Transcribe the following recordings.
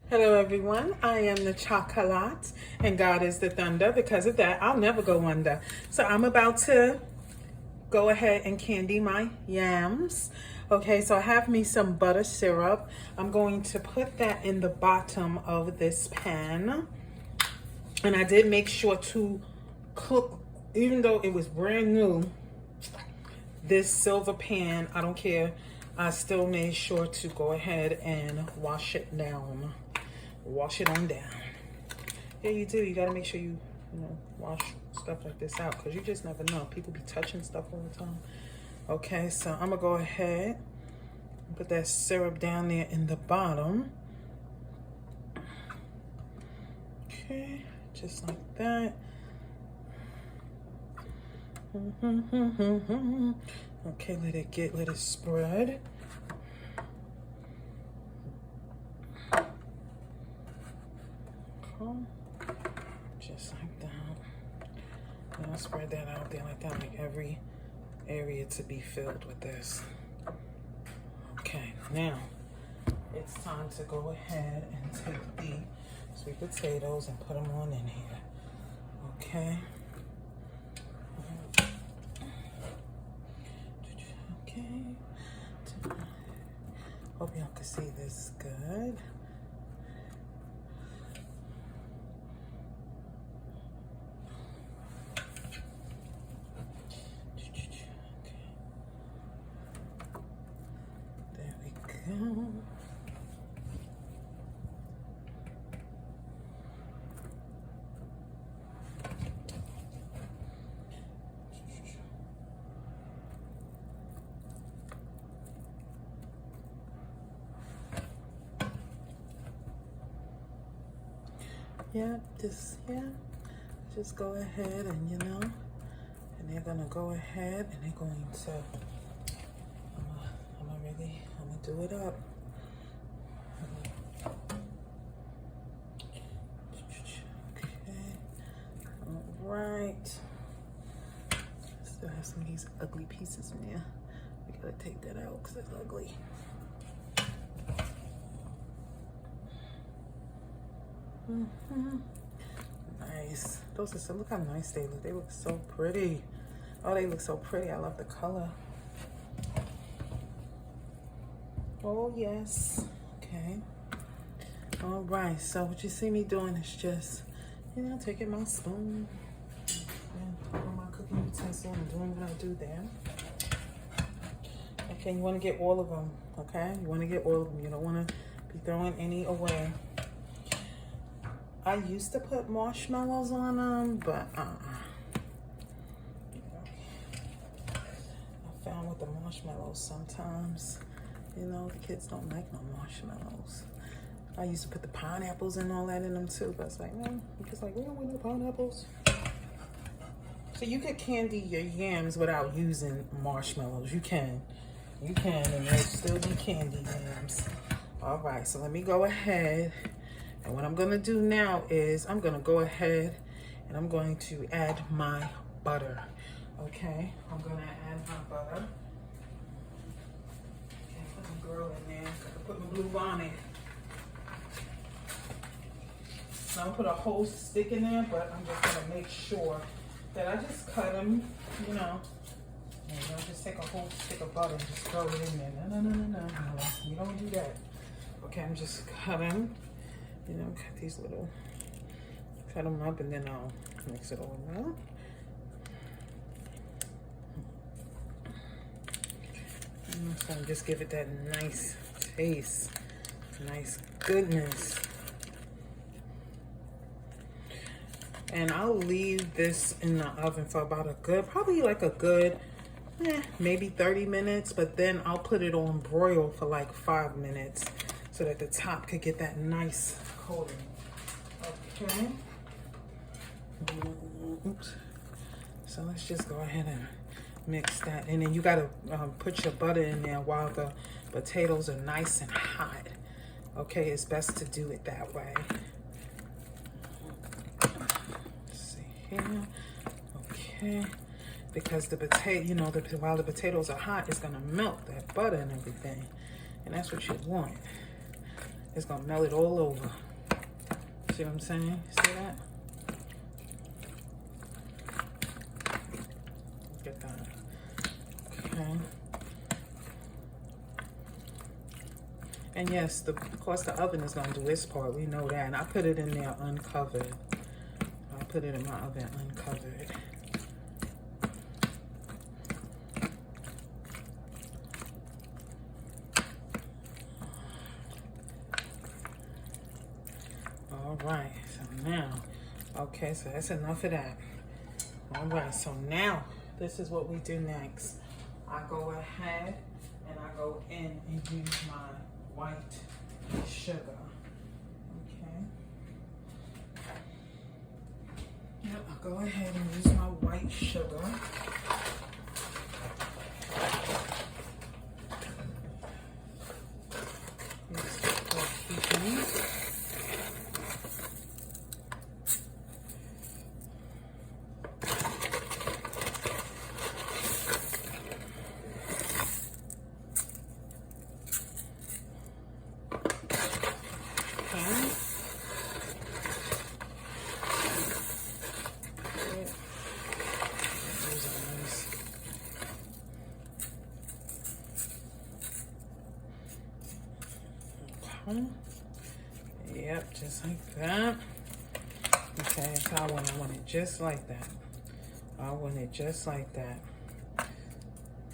Hello everyone, I am the chocolate and God is the thunder. Because of that, I'll never go under. So I'm about to go ahead and candy my yams. Okay, so I have me some butter syrup. I'm going to put that in the bottom of this pan. And I did make sure to cook, even though it was brand new, this silver pan, I don't care. I still made sure to go ahead and wash it down. Wash it on down. Yeah, you do. You gotta make sure you wash stuff like this out, because you just never know. People be touching stuff all the time. Okay, so I'm gonna go ahead and put that syrup down there in the bottom. Okay, just like that. Okay, let it spread. Just like that. And I'll spread that out there like that, like every area to be filled with this. Okay, now it's time to go ahead and take the sweet potatoes and put them on in here. Okay. Okay. Hope y'all can see this good. There we go. Just go ahead and and they're gonna go ahead and they're going to, I'm gonna do it up. Okay, all right. Still have some of these ugly pieces in there. We gotta take that out because it's ugly. Nice. Those are so, look how nice they look. They look so pretty. Oh, they look so pretty. I love the color. Oh, yes. Okay. All right. So what you see me doing is just, taking my spoon and on my cooking utensil and doing what I do there. Okay, you want to get all of them. Okay, you want to get all of them. You don't want to be throwing any away. I used to put marshmallows on them, but I found with the marshmallows sometimes, the kids don't like no marshmallows. I used to put the pineapples and all that in them too, but it's like, no, because like we don't want no pineapples. So you could candy your yams without using marshmallows. You can, and they'll still be candied yams. All right, so let me go ahead. And what I'm gonna do now is I'm gonna go ahead and I'm going to add my butter. Okay, I'm gonna add my butter. Okay, put my girl in there. Put my blue bonnet. So I'll put a whole stick in there, but I'm just gonna make sure that I just cut them, And I'll just take a whole stick of butter and just throw it in there. No. You don't do that. Okay, I'm just cutting. Cut these cut them up, and then I'll mix it all around. So just give it that nice taste, nice goodness. And I'll leave this in the oven for about probably like a good, maybe 30 minutes, but then I'll put it on broil for like 5 minutes so that the top could get that nice coating. Okay. Oops. So let's just go ahead and mix that. And then you gotta put your butter in there while the potatoes are nice and hot. Okay, it's best to do it that way. Let's see here. Okay. Because the potato, while the potatoes are hot, it's gonna melt that butter and everything. And that's what you want. it's gonna melt it all over. See what I'm saying? See that? Get that. Okay. And yes, of course the oven is gonna do its part. We know that. And I put it in there uncovered. I put it in my oven uncovered. All right, so now, okay, so that's enough of that. All right, so now this is what we do next. I go ahead and I go in and use my white sugar. Okay. Yep, I'll go ahead and use my white sugar. Yep, just like that. Okay, that's how I want it just like that. I want it just like that.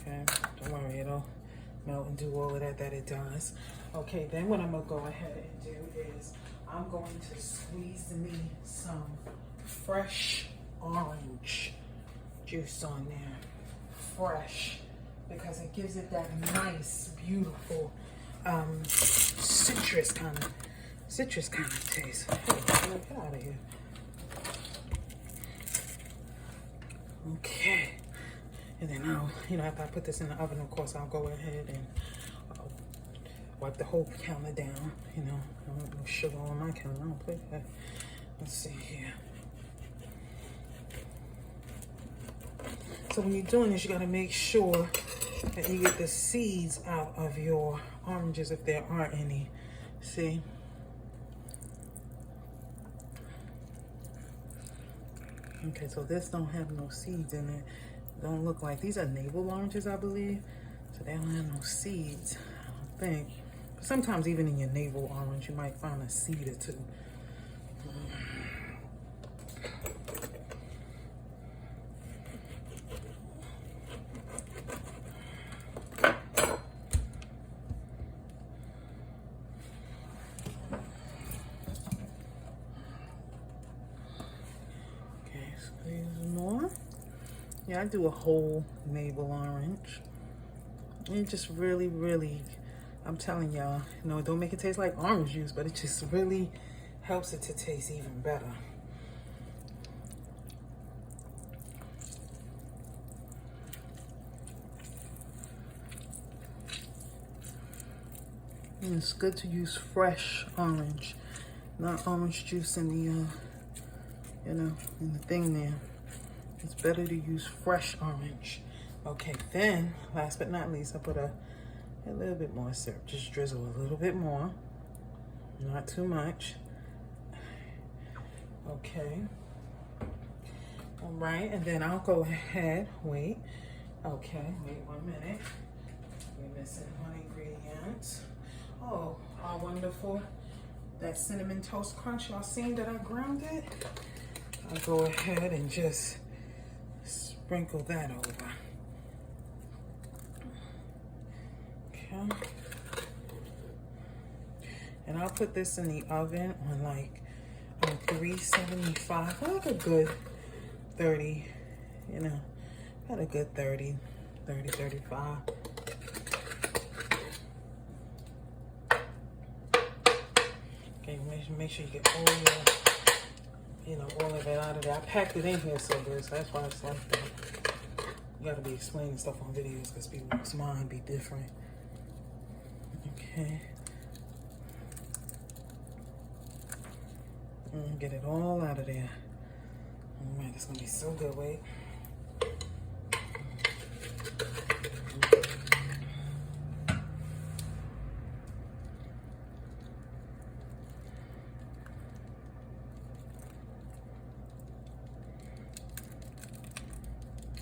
Okay, don't worry, it'll melt and do all of that it does. Okay, then what I'm gonna go ahead and do is I'm going to squeeze me some fresh orange juice on there. Fresh, because it gives it that nice, beautiful citrus kind of taste. Hey, get out of here. Okay, and then I'll, after I put this in the oven, of course, I'll go ahead and wipe the whole counter down. I don't want no sugar on my counter. I don't play that. Let's see here. So when you're doing this, you got to make sure that you get the seeds out of your oranges if there are any. See? Okay, so this don't have no seeds in it. Don't look like, these are navel oranges, I believe. So they don't have no seeds, I don't think. But sometimes even in your navel orange, you might find a seed or two. Yeah, I do a whole navel orange. And it just really, really, I'm telling y'all, don't make it taste like orange juice, but it just really helps it to taste even better. And it's good to use fresh orange, not orange juice in the, in the thing there. It's better to use fresh orange. Okay, then, last but not least, I put a little bit more syrup. Just drizzle a little bit more. Not too much. Okay. All right, and then I'll go ahead, wait. Okay, wait 1 minute. We're missing one ingredient. Oh, how wonderful. That cinnamon toast crunch, y'all seen that I ground it? I'll go ahead and just sprinkle that over. Okay. And I'll put this in the oven on like 375, like a good 30, about a good 30, 35. Okay, make sure you get all your, all of it out of there. I packed it in here so good, so that's why it's like that. You gotta be explaining stuff on videos because people's mind be different. Okay. Get it all out of there. Oh man, this is gonna be so good, wait.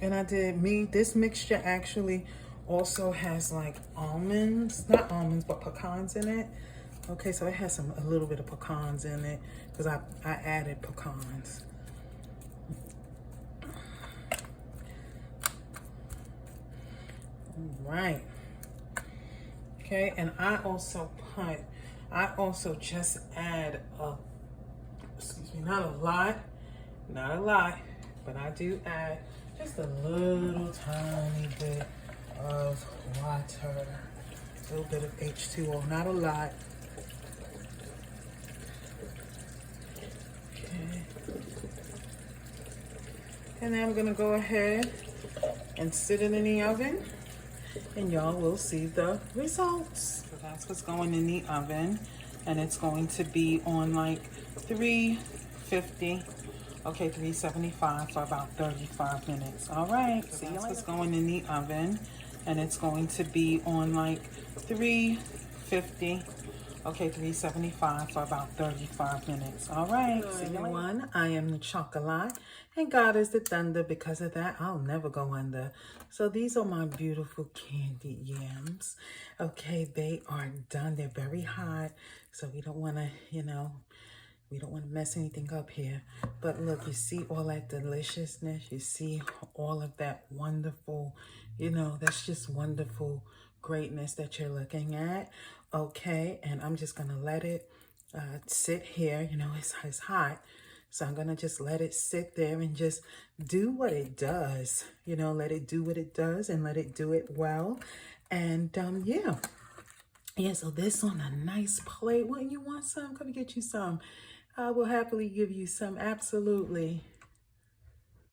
And I did this mixture actually also has like almonds, not almonds, but pecans in it. Okay, so it has a little bit of pecans in it because I added pecans. All right. Okay, and I also just add excuse me, not a lot, but I do add just a little tiny bit of water, a little bit of H2O, not a lot. Okay. And then I'm gonna go ahead and sit it in the oven, and y'all will see the results. So that's what's going in the oven, and it's going to be on like 350, okay, 375 for about 35 minutes. All right, so that's what's going in the oven, and it's going to be on like 350, okay, 375 for about 35 minutes. All right. See everyone, I am the chocolate, and God is the thunder. Because of that, I'll never go under. So these are my beautiful candied yams. Okay, they are done. They're very hot, so we don't want to, we don't want to mess anything up here. But look, you see all that deliciousness. You see all of that wonderful, that's just wonderful greatness that you're looking at. Okay, and I'm just going to let it sit here. It's hot. So I'm going to just let it sit there and just do what it does. Let it do what it does and let it do it well. And yeah. Yeah, so this on a nice plate. Wouldn't you want some? Come get you some. I will happily give you some. Absolutely.